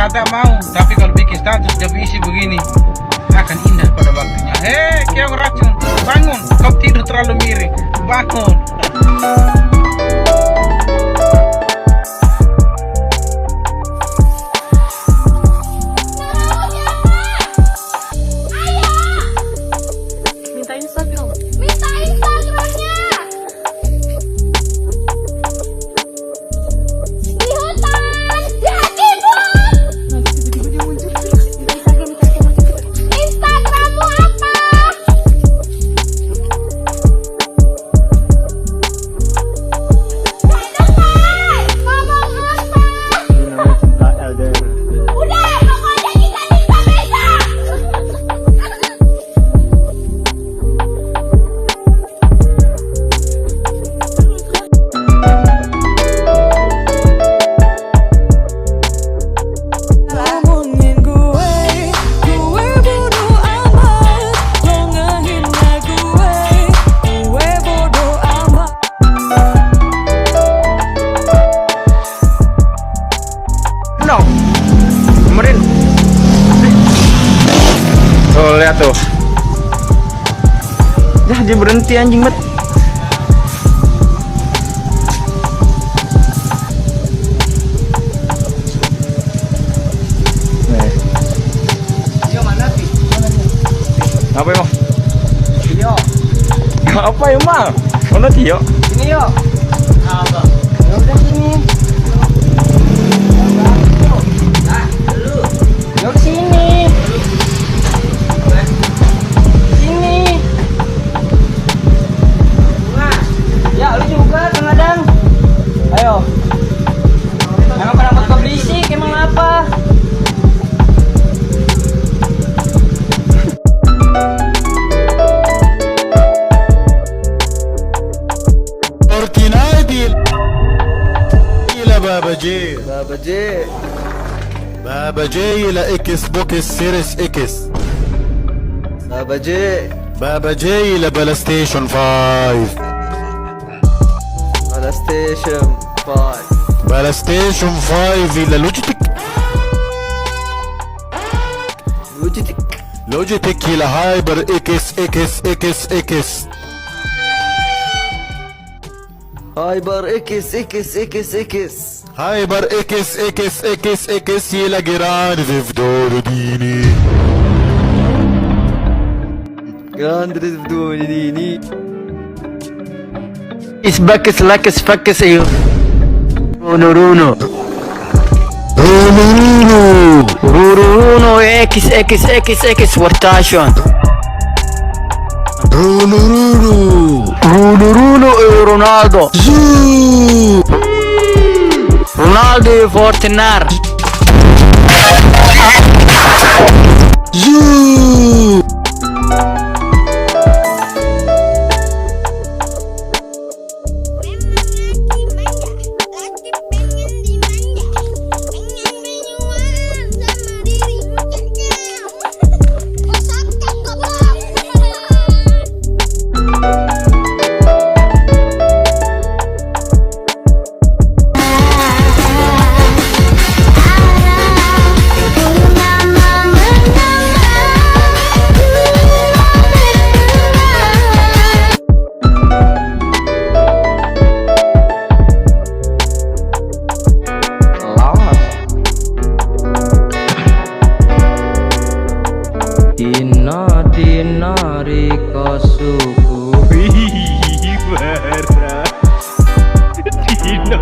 tak mau. Tapi kalau bikin status dan isi begini akan indah pada waktunya. Hei, keong racun, bangun. Kau tidur terlalu miring. Bangun. Minta Instagram. Minta Instagramnya. Di hutan. Jadi bos. Tiba-tiba dia muncul. Minta Instagram. Instagrammu apa? Ngomong apa? Cinta LDR. Udah, pokoknya kita bisa. Ngomongin gue bodo amat. Lo ngehina gue bodo amat. No, kemarin. Tuh lihat tuh. Ya dia berhenti anjing bet. Apa emang? Video. Apa emang? Mana Tio? Ini yuk. Apa? Ya udah sini. Yuk sini. Sini. Ya lu juga Kang Adang. Ayo. Emang kenapa kau berisik? Emang apa? بابا جي Baba J. بابا جاي لإكس بوكس سيريس إكس Baba J. بابا جاي لبلا ستيشن 5 Ada Station 5. بلا ستيشن 5 إلى لوجيتك Logitech. لوجيتك إلى هايبر إكس إكس إكس إكس Hyper X. هايبر إكس إكس إكس إكس إلى جيران في دور ديني Grande Drift ini. Isbakis lakis fakis iyo. Runo. Runo X wartation. Runo Ronaldo. Ronaldo Fortinar. Lagi pengen dimanja. Pengen berjuang sama dirimu kekal. Kosakkan goblok. Dinari kosuku. Wih, parah. Dino.